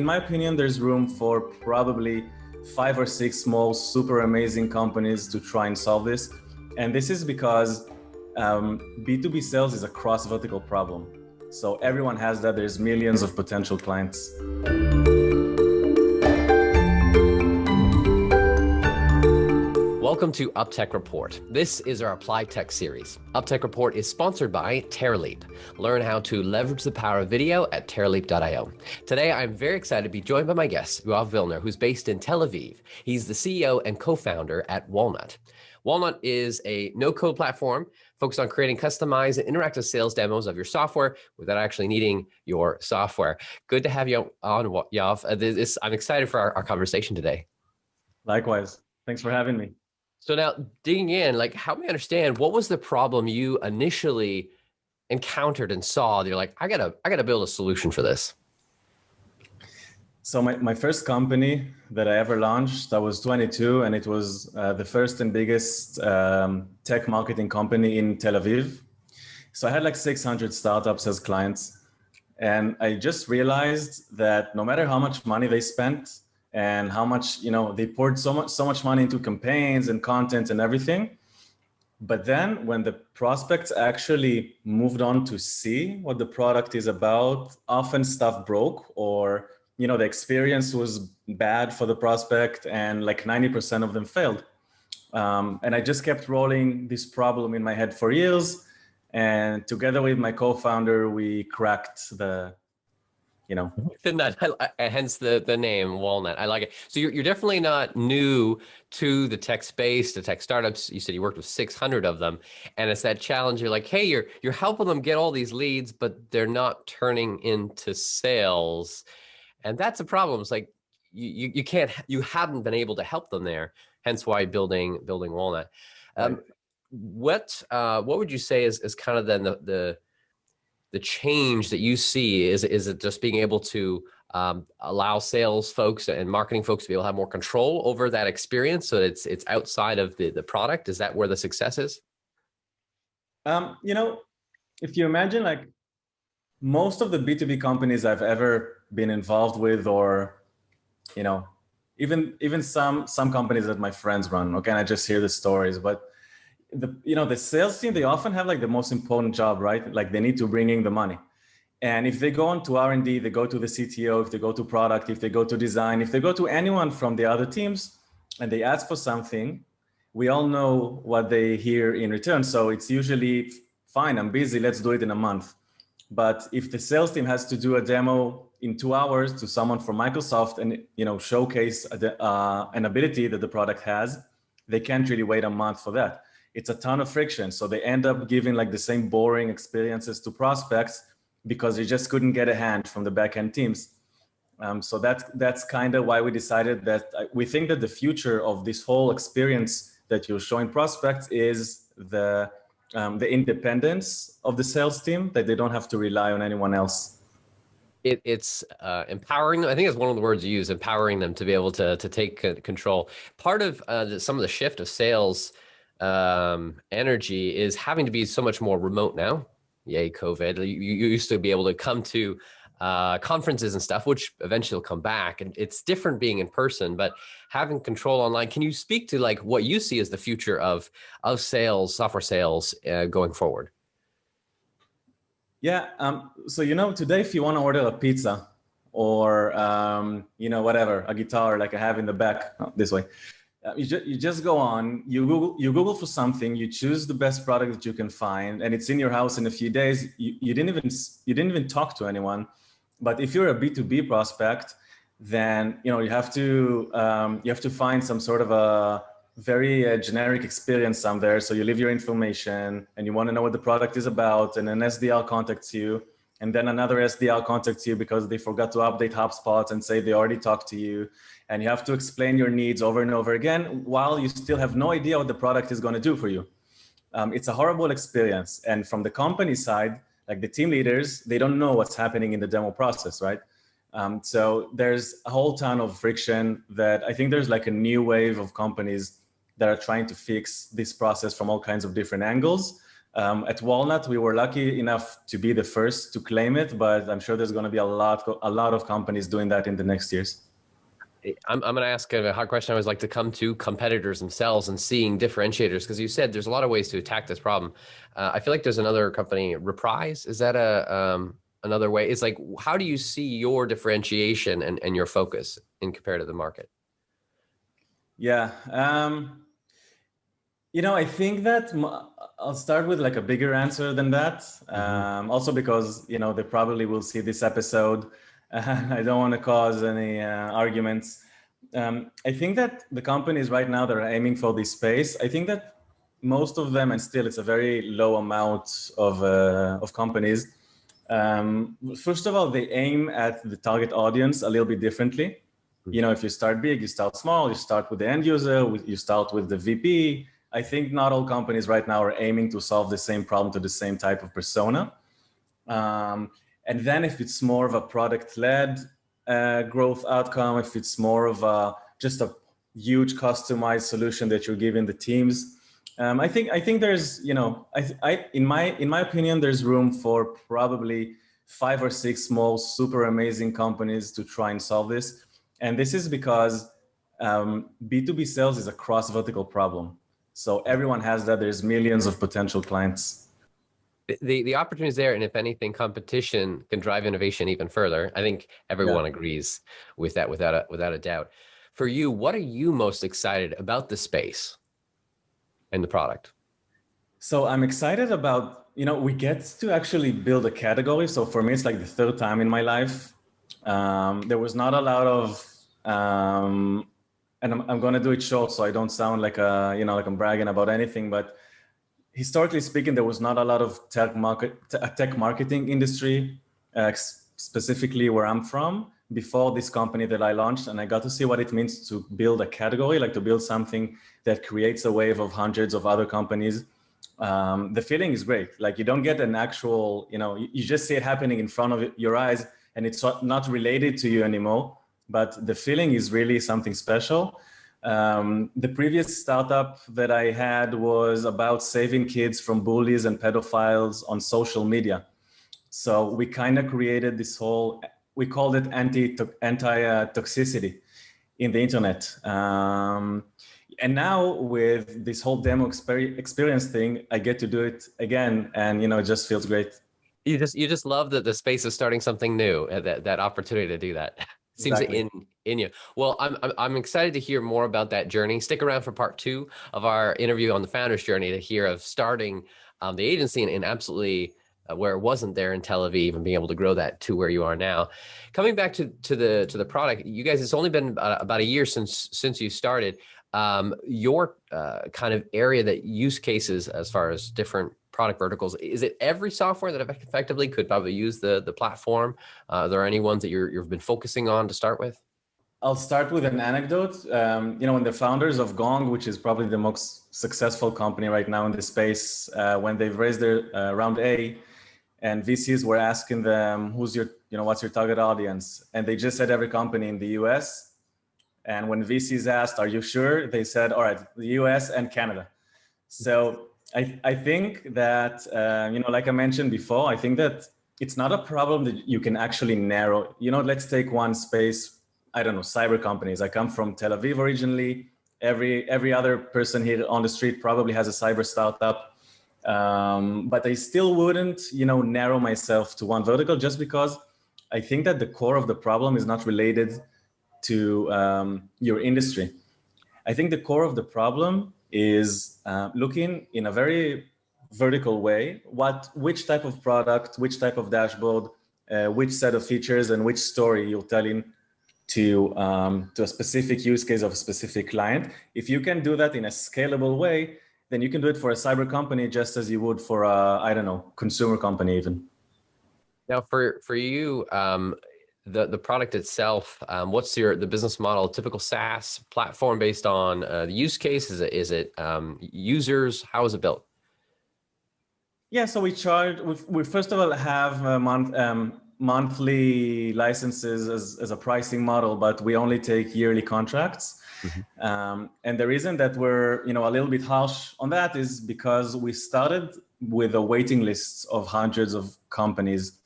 In my opinion, there's room for probably 5 or 6 small, super amazing companies to try and solve this. And this is because B2B sales is a cross-vertical problem. So everyone has that. There's millions of potential clients. Welcome to UpTech Report. This is our Applied Tech series. UpTech Report is sponsored by Terraleap. Learn how to leverage the power of video at terraleap.io. Today, I'm very excited to be joined by my guest, Yoav Vilner, who's based in Tel Aviv. He's the CEO and co-founder at Walnut. Walnut is a no-code platform focused on creating customized and interactive sales demos of your software without actually needing your software. Good to have you on, Yoav. I'm excited for our conversation today. Likewise. Thanks for having me. So now digging in, help me understand, what was the problem you initially encountered and saw that you're like, I gotta build a solution for this? So my first company that I ever launched, I was 22, and it was the first and biggest tech marketing company in Tel Aviv. So I had like 600 startups as clients. And I just realized that no matter how much money they spent, and how much, they poured so much money into campaigns and content and everything. But then when the prospects actually moved on to see what the product is about, often stuff broke, or, the experience was bad for the prospect, and like 90% of them failed. And I just kept rolling this problem in my head for years. And together with my co-founder, we cracked the Hence the name Walnut. I like it. So you're definitely not new to the tech space, the tech startups. You said you worked with 600 of them, and it's that challenge. You're like, hey, you're helping them get all these leads, but they're not turning into sales, and that's a problem. It's like you haven't been able to help them there. Hence why building Walnut. Right. What would you say is kind of then the change that you see? Is it just being able to allow sales folks and marketing folks to be able to have more control over that experience, so it's outside of the product? Is that where the success is? If you imagine, like, most of the B2B companies I've ever been involved with, or even some companies that my friends run, okay, and I just hear the stories, but the sales team, they often have like the most important job, right? Like, they need to bring in the money. And if they go on to R&D, they go to the CTO, if they go to product, if they go to design, if they go to anyone from the other teams and they ask for something, we all know what they hear in return. So it's usually, fine, I'm busy, let's do it in a month. But if the sales team has to do a demo in 2 hours to someone from Microsoft and showcase an ability that the product has, they can't really wait a month for that. It's a ton of friction. So they end up giving like the same boring experiences to prospects because they just couldn't get a hand from the back-end teams. So that's kind of why we decided that we think that the future of this whole experience that you're showing prospects is the independence of the sales team, that they don't have to rely on anyone else. It's empowering. I think it's one of the words you use, empowering them to be able to take control. Part of some of the shift of sales energy is having to be so much more remote now. Yay, COVID. You used to be able to come to conferences and stuff, which eventually will come back, and it's different being in person, but having control online. Can you speak to like what you see as the future of sales, software sales going forward? Yeah. So, today, if you want to order a pizza or, whatever, a guitar like I have in the back, this way, you just go on, you Google for something, you choose the best product that you can find, and it's in your house in a few days. You didn't even talk to anyone. But if you're a B2B prospect, then you have to find some sort of a very generic experience somewhere. So you leave your information, and you want to know what the product is about, and an SDR contacts you, and then another SDR contacts you because they forgot to update HubSpot and say they already talked to you. And you have to explain your needs over and over again while you still have no idea what the product is going to do for you. It's a horrible experience. And from the company side, like the team leaders, they don't know what's happening in the demo process, right? So there's a whole ton of friction that I think there's like a new wave of companies that are trying to fix this process from all kinds of different angles. At Walnut, we were lucky enough to be the first to claim it, but I'm sure there's going to be a lot of companies doing that in the next years. I'm going to ask a hard question. I always like to come to competitors themselves and seeing differentiators, because you said there's a lot of ways to attack this problem. I feel like there's another company, Reprise. Is that another way? It's like, how do you see your differentiation and your focus in compared to the market? Yeah. I think that I'll start with like a bigger answer than that. Also because, they probably will see this episode. I don't want to cause any arguments. I think that the companies right now that are aiming for this space, I think that most of them, and still it's a very low amount of companies. First of all, they aim at the target audience a little bit differently. If you start big, you start small, you start with the end user, you start with the VP. I think not all companies right now are aiming to solve the same problem to the same type of persona. And then if it's more of a product-led growth outcome, if it's more of just a huge customized solution that you're giving the teams, I think there's, in my opinion, there's room for probably 5 or 6 small, super amazing companies to try and solve this. And this is because B2B sales is a cross-vertical problem. So everyone has that. There's millions of potential clients. The opportunity is there, and if anything, competition can drive innovation even further. I think everyone agrees with that without a doubt. For you, what are you most excited about the space and the product? So I'm excited about, we get to actually build a category. So for me, it's like the 3rd time in my life. There was not a lot of, and I'm going to do it short so I don't sound like like I'm bragging about anything, but historically speaking, there was not a lot of tech marketing industry, specifically where I'm from, before this company that I launched. And I got to see what it means to build a category, like to build something that creates a wave of hundreds of other companies. The feeling is great. Like you don't get an actual, you just see it happening in front of your eyes, and it's not related to you anymore. But the feeling is really something special. The previous startup that I had was about saving kids from bullies and pedophiles on social media. So we kind of created this whole, we called it anti-toxicity in the internet. And now with this whole demo experience thing, I get to do it again, and it just feels great. You just love that the space is starting something new, that opportunity to do that. Seems exactly. in you. Well, I'm excited to hear more about that journey. Stick around for part 2 of our interview on the founder's journey to hear of starting the agency and absolutely where it wasn't there in Tel Aviv and being able to grow that to where you are now. Coming back to the product, you guys, it's only been about a year since you started. Your kind of area that use cases as far as different product verticals, is it every software that effectively could probably use the platform? Are there any ones that you've been focusing on to start with? I'll start with an anecdote. When the founders of Gong, which is probably the most successful company right now in the space, when they've raised their round A, and VCs were asking them, what's your target audience? And they just said every company in the US. And when VCs asked, are you sure? They said, all right, the US and Canada. So I think that, like I mentioned before, I think that it's not a problem that you can actually narrow. Let's take one space, I don't know, cyber companies. I come from Tel Aviv originally. Every other person here on the street probably has a cyber startup. But I still wouldn't, narrow myself to one vertical, just because I think that the core of the problem is not related to your industry. I think the core of the problem is looking in a very vertical way, which type of product, which type of dashboard, which set of features, and which story you're telling to a specific use case of a specific client. If you can do that in a scalable way, then you can do it for a cyber company just as you would for a, consumer company even. Now for you, the product itself, what's the business model? Typical SaaS platform based on the use case? Is it users? How is it built? Yeah, so we first of all have monthly licenses as a pricing model, but we only take yearly contracts. Mm-hmm. And the reason that we're a little bit harsh on that is because we started with a waiting list of hundreds of companies.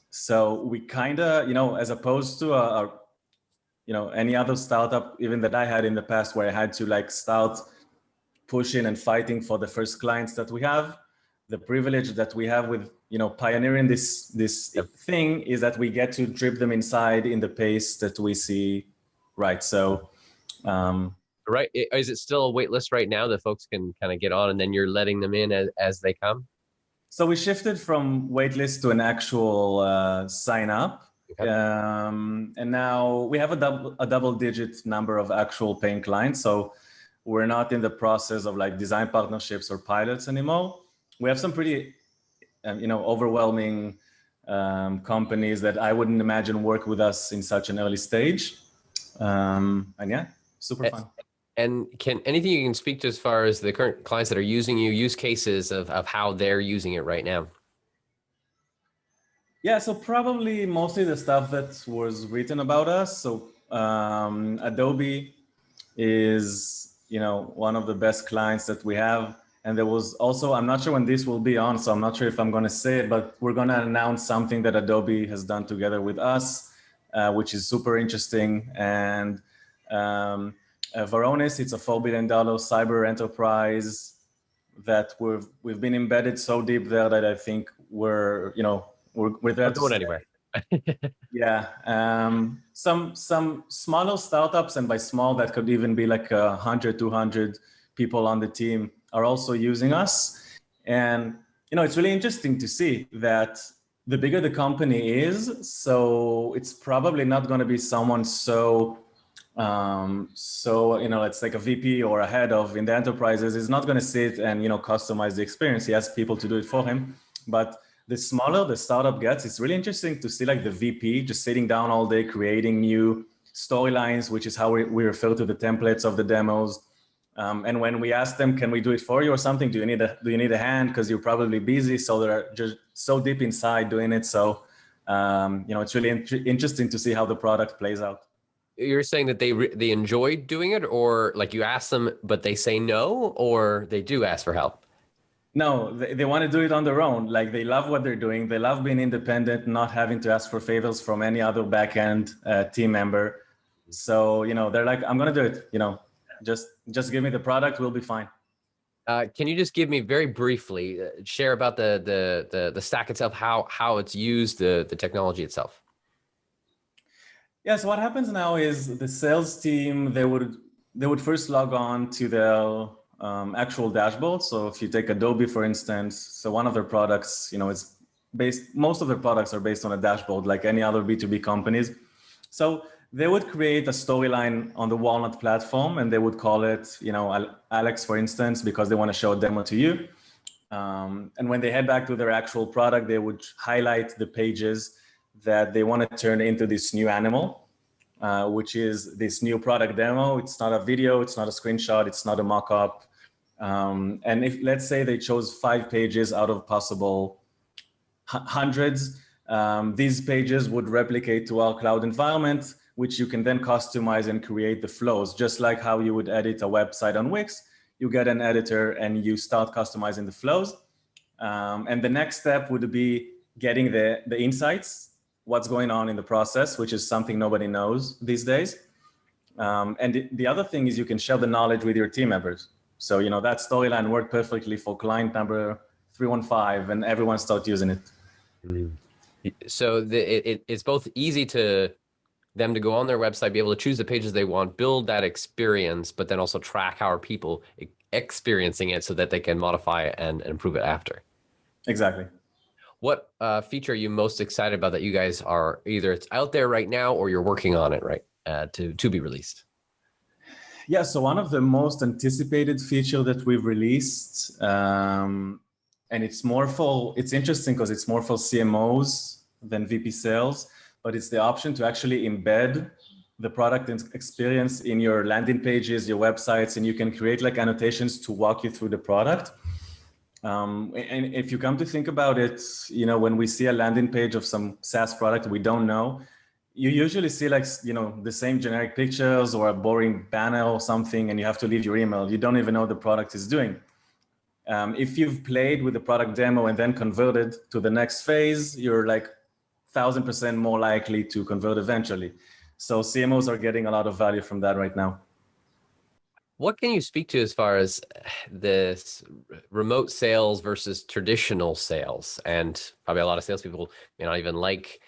So we kind of, as opposed to any other startup, even that I had in the past, where I had to like start pushing and fighting for the first clients that we have. The privilege that we have with pioneering this thing is that we get to drip them inside in the pace that we see, right? So right, is it still a wait list right now that folks can kind of get on, and then you're letting them in as they come? So we shifted from waitlist to an actual sign up. Okay. And now we have a double-digit number of actual paying clients. So we're not in the process of like design partnerships or pilots anymore. We have some pretty, overwhelming companies that I wouldn't imagine work with us in such an early stage. And yeah, super fun. And can anything you can speak to as far as the current clients that are using you, use cases of how they're using it right now? Yeah, so probably mostly the stuff that was written about us. So Adobe is, one of the best clients that we have. And there was also, I'm not sure when this will be on, so I'm not sure if I'm going to say it, but we're going to announce something that Adobe has done together with us, which is super interesting. And Varonis, it's a $4 billion cyber enterprise that we've been embedded so deep there that I think we're there not going anywhere. Yeah, some smaller startups, and by small that could even be like 100, 200 people on the team, are also using us. And it's really interesting to see that the bigger the company is, so it's probably not going to be someone it's like a VP or a head of in the enterprises is not going to sit and customize the experience. He has people to do it for him. But the smaller the startup gets, it's really interesting to see like the VP just sitting down all day creating new storylines, which is how we refer to the templates of the demos. And when we ask them, can we do it for you or something? Do you need a hand? Because you're probably busy. So they're just so deep inside doing it. So it's really interesting to see how the product plays out. You're saying that they enjoy doing it, or like you ask them, but they say no, or they do ask for help? No, they want to do it on their own. Like they love what they're doing. They love being independent, not having to ask for favors from any other backend team member. So, they're like, I'm going to do it, just give me the product. We'll be fine. Can you just give me very briefly, share about the stack itself, how it's used, the technology itself? Yeah, so what happens now is the sales team, they would first log on to their actual dashboard. So if you take Adobe, for instance, so one of their products, most of their products are based on a dashboard like any other B2B companies. So they would create a storyline on the Walnut platform and they would call it, Alex, for instance, because they want to show a demo to you. And when they head back to their actual product, they would highlight the pages that they want to turn into this new animal, which is this new product demo. It's not a video, it's not a screenshot, it's not a mock-up. And if, let's say they chose 5 pages out of possible hundreds, these pages would replicate to our cloud environment, which you can then customize and create the flows, just like how you would edit a website on Wix. You get an editor and you start customizing the flows. And the next step would be getting the insights, what's going on in the process, which is something nobody knows these days. And the other thing is you can share the knowledge with your team members. So, that storyline worked perfectly for client number 315 and everyone started using it. So it's both easy to them to go on their website, be able to choose the pages they want, build that experience, but then also track how are people experiencing it so that they can modify it and improve it after. Exactly. What feature are you most excited about that you guys are either it's out there right now or you're working on it to be released? Yeah, so one of the most anticipated feature that we've released, and it's interesting because it's more for CMOs than VP sales, but it's the option to actually embed the product experience in your landing pages, your websites, and you can create like annotations to walk you through the product. And if you come to think about it, when we see a landing page of some SaaS product we don't know, you usually see like, the same generic pictures or a boring banner or something, and you have to leave your email. You don't even know what the product is doing. If you've played with the product demo and then converted to the next phase, you're like 1,000% more likely to convert eventually. So CMOs are getting a lot of value from that right now. What can you speak to as far as this remote sales versus traditional sales? And probably a lot of salespeople may not even like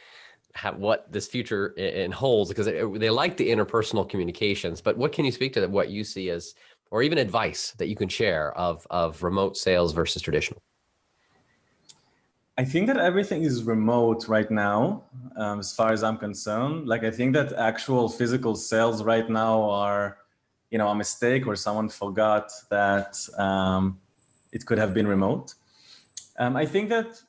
what this future holds because they like the interpersonal communications. But what can you speak to what you see as, or even advice that you can share of remote sales versus traditional? I think that everything is remote right now, as far as I'm concerned. Like, I think that actual physical sales right now are, a mistake, or someone forgot that it could have been remote. I think that,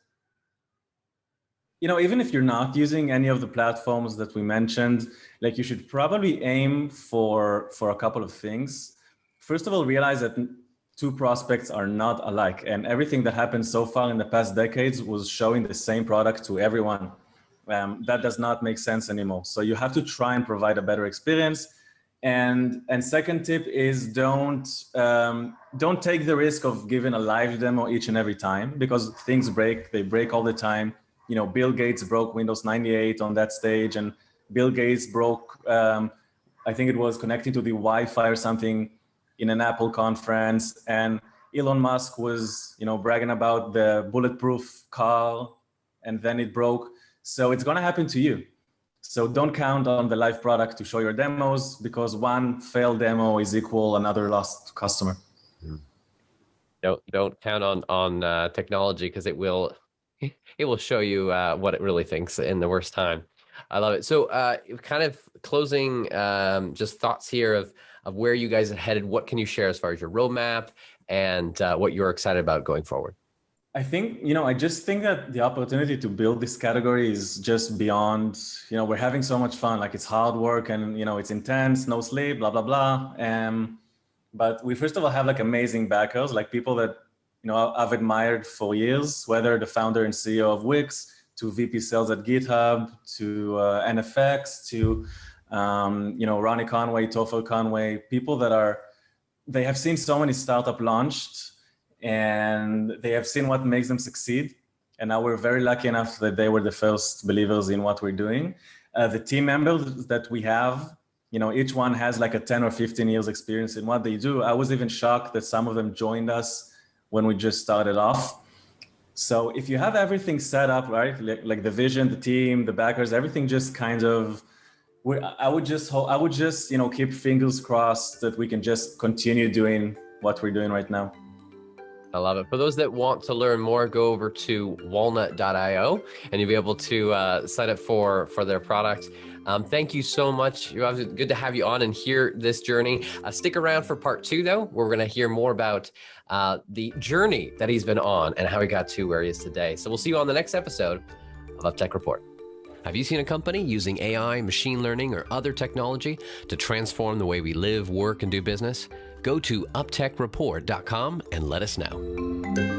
even if you're not using any of the platforms that we mentioned, like, you should probably aim for a couple of things. First of all, realize that two prospects are not alike, and everything that happened so far in the past decades was showing the same product to everyone. That does not make sense anymore. So you have to try and provide a better experience. And second tip is don't take the risk of giving a live demo each and every time, because things break. They break all the time. Bill Gates broke Windows 98 on that stage, and Bill Gates broke, I think it was connecting to the Wi-Fi or something in an Apple conference, and Elon Musk was, bragging about the bulletproof car, and then it broke. So it's gonna happen to you. So don't count on the live product to show your demos, because one failed demo is equal another lost customer. Don't count on technology, because it will show you what it really thinks in the worst time. I love it. So kind of closing, just thoughts here of where you guys are headed. What can you share as far as your roadmap and what you're excited about going forward? I think, I just think that the opportunity to build this category is just beyond, we're having so much fun. Like, it's hard work and, it's intense, no sleep, blah, blah, blah. But we first of all have like amazing backers, like people that, I've admired for years, whether the founder and CEO of Wix, to VP sales at GitHub, to NFX, to, Ronnie Conway, Topher Conway, people that they have seen so many startups launched, and they have seen what makes them succeed. And now we're very lucky enough that they were the first believers in what we're doing. The team members that we have, each one has like a 10 or 15 years experience in what they do. I was even shocked that some of them joined us when we just started off. So if you have everything set up, right, like the vision, the team, the backers, everything just kind of, I would just, keep fingers crossed that we can just continue doing what we're doing right now. I love it. For those that want to learn more, go over to walnut.io and you'll be able to sign up for their product. Thank you so much. Yoav, good to have you on and hear this journey. Stick around for part 2, though, where we're going to hear more about the journey that he's been on and how he got to where he is today. So we'll see you on the next episode of UpTech Report. Have you seen a company using AI, machine learning, or other technology to transform the way we live, work, and do business? Go to uptechreport.com and let us know.